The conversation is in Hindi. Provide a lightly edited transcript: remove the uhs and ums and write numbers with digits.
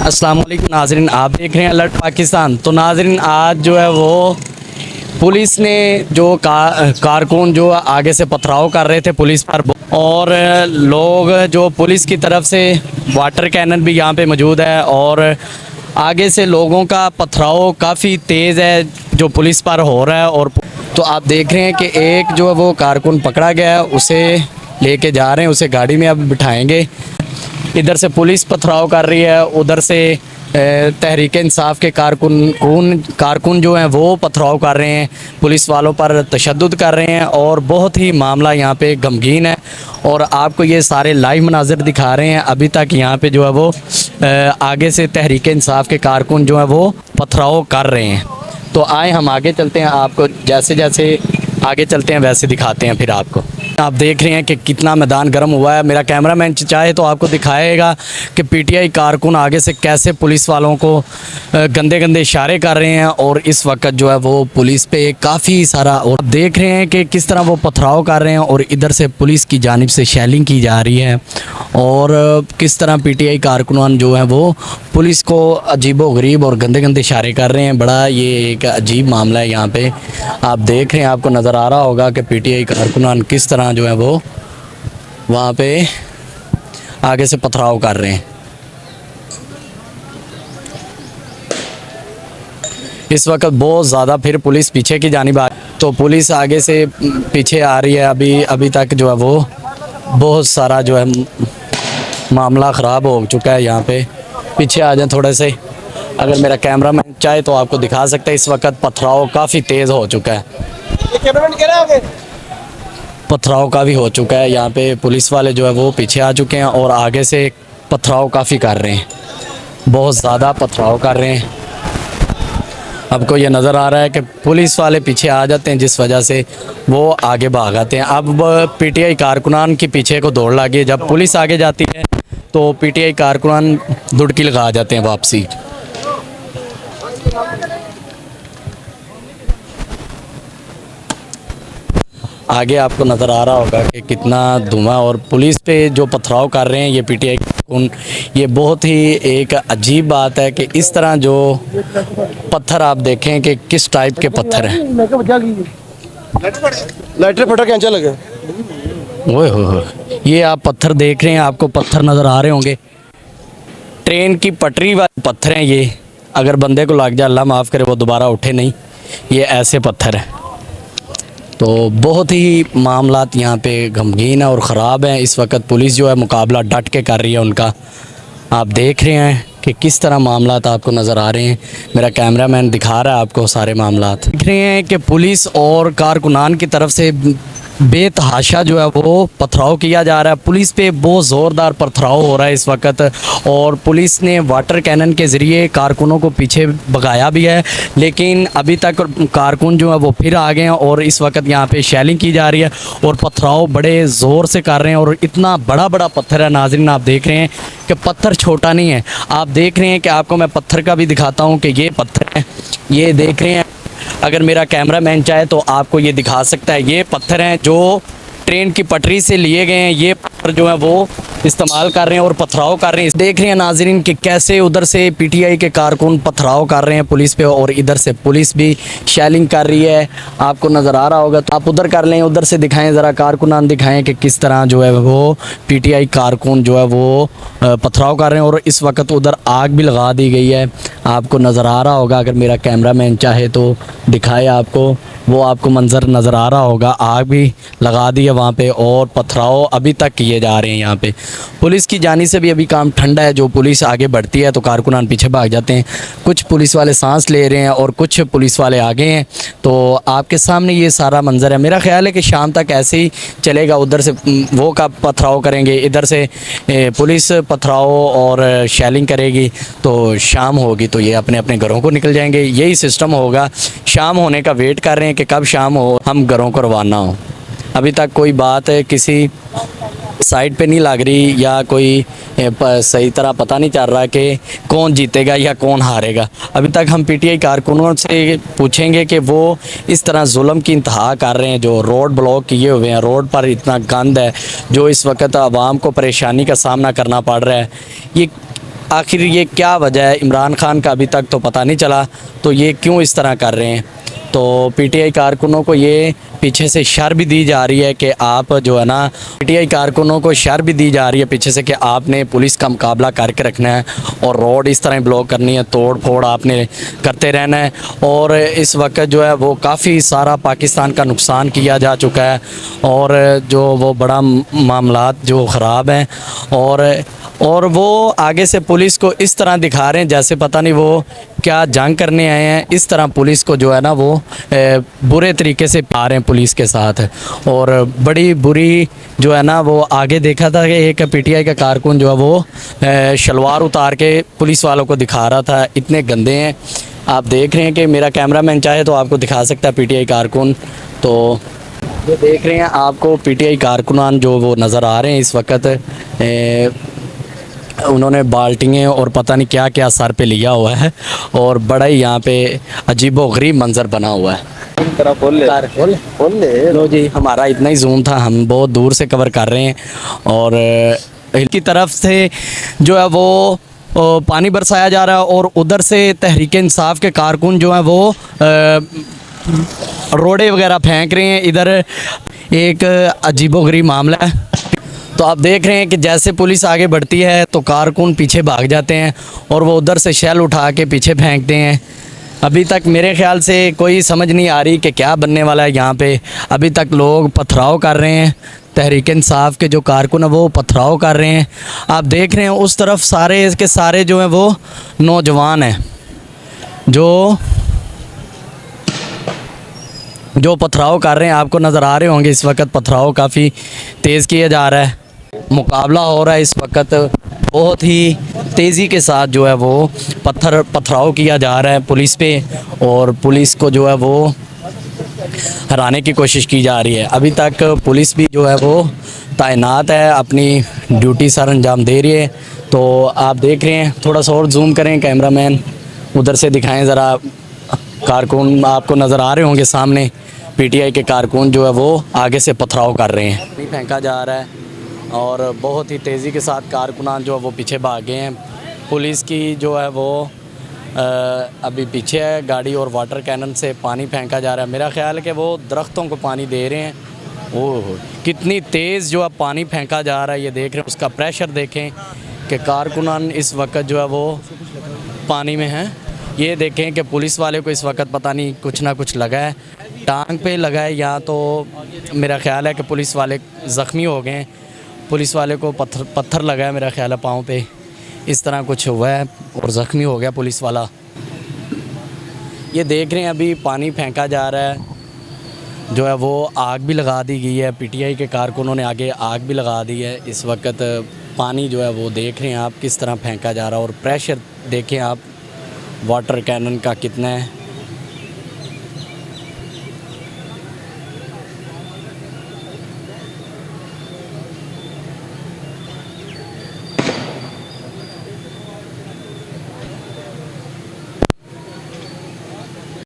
अस्सलाम वालेकुम नाजरीन, आप देख रहे हैं अलर्ट पाकिस्तान। तो नाजरीन, आज जो है वो पुलिस ने जो कारकुन जो आगे से पथराव कर रहे थे पुलिस पर, और लोग जो पुलिस की तरफ से वाटर कैनन भी यहाँ पे मौजूद है, और आगे से लोगों का पथराव काफ़ी तेज़ है जो पुलिस पर हो रहा है। और तो आप देख रहे हैं कि एक जो है वो कारकुन पकड़ा गया है, उसे लेके जा रहे हैं, उसे गाड़ी में अब बिठाएंगे। इधर से पुलिस पथराव कर रही है, उधर से तहरीक इंसाफ के कारकुन जो हैं वो पथराव कर रहे हैं, पुलिस वालों पर तशद्दुद कर रहे हैं, और बहुत ही मामला यहाँ पे गमगीन है। और आपको ये सारे लाइव मनाज़िर दिखा रहे हैं। अभी तक यहाँ पे जो है वो आगे से तहरीक इंसाफ के कारकुन जो हैं वो पथराव कर रहे हैं। तो आए हम आगे चलते हैं, आपको जैसे जैसे आगे चलते हैं वैसे दिखाते हैं फिर आपको। आप देख रहे हैं कि कितना मैदान गर्म हुआ है। मेरा कैमरामैन चाहे तो आपको दिखाएगा कि पीटीआई कारकुन आगे से कैसे पुलिस वालों को गंदे गंदे इशारे कर रहे हैं, और इस वक्त जो है वो पुलिस पे काफ़ी सारा, और आप देख रहे हैं कि किस तरह वो पथराव कर रहे हैं, और इधर से पुलिस की जानिब से शेलिंग की जा रही है, और किस तरह पीटीआई कारकुनान जो है वो पुलिस को अजीबो गरीब और गंदे गंदे इशारे कर रहे हैं। बड़ा ये एक अजीब मामला है। यहाँ पे आप देख रहे हैं, आपको नज़र आ रहा होगा कि पीटीआई कारकुनान किस तरह जो है वो वहाँ पे आगे से पथराव कर रहे हैं। इस वक्त बहुत ज़्यादा फिर पुलिस पीछे की जानिब आ, तो पुलिस आगे से पीछे आ रही है। अभी तक जो है वो बहुत सारा जो है मामला ख़राब हो चुका है। यहाँ पे पीछे आ जाए थोड़े से, अगर मेरा कैमरामैन चाहे तो आपको दिखा सकता है। इस वक्त पथराव काफ़ी तेज़ हो चुका है, पथराव काफ़ी हो चुका है। यहाँ पे पुलिस वाले जो है वो पीछे आ चुके हैं, और आगे से पथराव काफ़ी कर रहे हैं, बहुत ज़्यादा पथराव कर रहे हैं। आपको ये नज़र आ रहा है कि पुलिस वाले पीछे आ जाते हैं, जिस वजह से वो आगे भाग आते हैं। अब पीटीआई कारकुनान के पीछे को दौड़ लगी है। जब पुलिस आगे जाती है तो पीटीआई कारकुनान दुड़की लगा जाते हैं वापसी। आगे आपको नज़र आ रहा होगा कि कितना धुआं, और पुलिस पे जो पथराव कर रहे हैं ये पीटीआई कारकुन। ये बहुत ही एक अजीब बात है कि इस तरह जो पत्थर आप देखें कि किस टाइप के पत्थर हैं। लाइटर फटा कैंचा लगे। ओए हो, ये आप पत्थर देख रहे हैं, आपको पत्थर नज़र आ रहे होंगे, ट्रेन की पटरी वाले पत्थर हैं ये। अगर बंदे को लग जाए, अल्लाह माफ़ करे, वो दोबारा उठे नहीं, ये ऐसे पत्थर हैं। तो बहुत ही मामलात यहाँ पे गमगीन है और ख़राब हैं। इस वक्त पुलिस जो है मुकाबला डट के कर रही है उनका। आप देख रहे हैं कि किस तरह मामलात आपको नज़र आ रहे हैं। मेरा कैमरामैन दिखा रहा है आपको सारे मामलात। देख रहे हैं कि पुलिस और कारकुनान की तरफ से बेतहाशा जो है वो पथराव किया जा रहा है। पुलिस पे बहुत ज़ोरदार पथराव हो रहा है इस वक्त, और पुलिस ने वाटर कैनन के ज़रिए कारकुनों को पीछे भगाया भी है, लेकिन अभी तक कारकुन जो है वो फिर आ गए हैं, और इस वक्त यहाँ पे शेलिंग की जा रही है, और पथराव बड़े ज़ोर से कर रहे हैं। और इतना बड़ा बड़ा पत्थर है नाज़रीन, आप देख रहे हैं कि पत्थर छोटा नहीं है। आप देख रहे हैं कि आपको मैं पत्थर का भी दिखाता हूँ कि ये पत्थर है, ये देख रहे हैं। अगर मेरा कैमरामैन चाहे तो आपको ये दिखा सकता है, ये पत्थर हैं जो ट्रेन की पटरी से लिए गए हैं। ये पत्थर जो है वो इस्तेमाल कर रहे हैं और पथराव कर रहे हैं। देख रहे हैं नाजरीन कि कैसे उधर से पीटीआई के कारकुन पथराव कर रहे हैं पुलिस पे, और इधर से पुलिस भी शेलिंग कर रही है। आपको नज़र आ रहा होगा, तो आप उधर कर लें, उधर से दिखाएं, ज़रा कारकुनान दिखाएं कि किस तरह जो है वो पीटीआई कारकुन जो है वो पथराव कर रहे हैं। और इस वक्त उधर आग भी लगा दी गई है, आपको नज़र आ रहा होगा। अगर मेरा कैमरामैन चाहे तो दिखाए आपको, वो आपको मंजर नज़र आ रहा होगा। आग भी लगा दी है वहाँ पे, और पथराव अभी तक किए जा रहे हैं। यहाँ पे पुलिस की जानी से भी अभी काम ठंडा है। जो पुलिस आगे बढ़ती है तो कारकुनान पीछे भाग जाते हैं। कुछ पुलिस वाले सांस ले रहे हैं और कुछ पुलिस वाले आगे हैं। तो आपके सामने ये सारा मंजर है। मेरा ख्याल है कि शाम तक ऐसे ही चलेगा। उधर से वो का पथराव करेंगे, इधर से पुलिस पथराव और शेलिंग करेगी, तो शाम होगी तो ये अपने अपने घरों को निकल जाएंगे। यही सिस्टम होगा। शाम होने का वेट कर रहे हैं कि कब शाम हो, हम घरों को रवाना हो। अभी तक कोई बात किसी साइड पे नहीं लग रही, या कोई सही तरह पता नहीं चल रहा कि कौन जीतेगा या कौन हारेगा। अभी तक हम पीटीआई कारकुनों से पूछेंगे कि वो इस तरह जुल्म की इंतहा कर रहे हैं, जो रोड ब्लॉक किए हुए हैं, रोड पर इतना गंद है, जो इस वक्त आवाम को परेशानी का सामना करना पड़ रहा है। ये आखिर ये क्या वजह है, इमरान खान का अभी तक तो पता नहीं चला, तो ये क्यों इस तरह कर रहे हैं। तो पीटीआई कारकुनों को ये पीछे से शर भी दी जा रही है कि आप जो है ना, पीटीआई कारकुनों को शर भी दी जा रही है पीछे से कि आपने पुलिस का मुकाबला करके रखना है और रोड इस तरह ब्लॉक करनी है, तोड़ फोड़ आपने करते रहना है। और इस वक्त जो है वो काफ़ी सारा पाकिस्तान का नुकसान किया जा चुका है और जो वो बड़ा मामलात जो ख़राब हैं। और वो आगे से पुलिस को इस तरह दिखा रहे हैं जैसे पता नहीं वो क्या जंग करने आए हैं। इस तरह पुलिस को जो है ना वो बुरे तरीके से पा रहे हैं पुलिस के साथ। और बड़ी बुरी जो है ना वो आगे देखा था कि एक पीटीआई का कारकुन जो है वो शलवार उतार के पुलिस वालों को दिखा रहा था, इतने गंदे हैं। आप देख रहे हैं कि मेरा कैमरामैन चाहे तो आपको दिखा सकता है पीटीआई कारकुन। तो जो देख रहे हैं आपको पीटीआई कारकुनान जो वो नज़र आ रहे हैं इस वक्त, उन्होंने बाल्टियाँ और पता नहीं क्या क्या सर पे लिया हुआ है और बड़ा ही यहाँ पे अजीबोगरीब मंज़र बना हुआ है। लो जी, हमारा इतना ही जूम था, हम बहुत दूर से कवर कर रहे हैं। और की तरफ से जो है वो पानी बरसाया जा रहा है और उधर से तहरीक इंसाफ के कारकुन जो हैं वो रोड़े वगैरह फेंक रहे हैं। इधर एक अजीबोगरीब मामला है। तो आप देख रहे हैं कि जैसे पुलिस आगे बढ़ती है तो कारकुन पीछे भाग जाते हैं और वो उधर से शेल उठा के पीछे फेंकते हैं। अभी तक मेरे ख्याल से कोई समझ नहीं आ रही कि क्या बनने वाला है यहाँ पे। अभी तक लोग पथराव कर रहे हैं, तहरीक इंसाफ के जो कारकुन है वो पथराव कर रहे हैं। आप देख रहे हैं उस तरफ सारे के सारे जो हैं वो नौजवान हैं जो पथराव कर रहे हैं। आपको नज़र आ रहे होंगे इस वक्त पथराव काफ़ी तेज़ किया जा रहा है, मुकाबला हो रहा है इस वक्त बहुत ही तेज़ी के साथ जो है वो पथराव किया जा रहा है पुलिस पे और पुलिस को जो है वो हराने की कोशिश की जा रही है। अभी तक पुलिस भी जो है वो तैनात है, अपनी ड्यूटी सर अंजाम दे रही है। तो आप देख रहे हैं, थोड़ा सा और जूम करें कैमरामैन, उधर से दिखाएं ज़रा। कारकुन आपको नज़र आ रहे होंगे सामने, पीटीआई के कारकुन जो है वो आगे से पथराव कर रहे हैं, फेंका जा रहा है और बहुत ही तेज़ी के साथ कारकुनान जो है वो पीछे भाग गए हैं। पुलिस की जो है वो अभी पीछे है गाड़ी और वाटर कैनन से पानी फेंका जा रहा है। मेरा ख्याल है कि वो दरख्तों को पानी दे रहे हैं। ओह कितनी तेज़ जो है पानी फेंका जा रहा है, ये देख रहे हैं। उसका प्रेशर देखें कि कारकुनान इस वक्त जो है वो पानी में हैं। ये देखें कि पुलिस वाले को इस वक्त पता नहीं कुछ ना कुछ लगा है, टांग पे लगा है या तो मेरा ख्याल है कि पुलिस वाले ज़ख्मी हो गए हैं। पुलिस वाले को पत्थर लगा है मेरा ख्याल है पाँव पे, इस तरह कुछ हुआ है और ज़ख्मी हो गया पुलिस वाला। ये देख रहे हैं अभी पानी फेंका जा रहा है, जो है वो आग भी लगा दी गई है। पीटीआई के कारकुनों ने आगे आग भी लगा दी है। इस वक्त पानी जो है वो देख रहे हैं आप किस तरह फेंका जा रहा है और प्रेशर देखें आप वाटर कैनन का कितना है।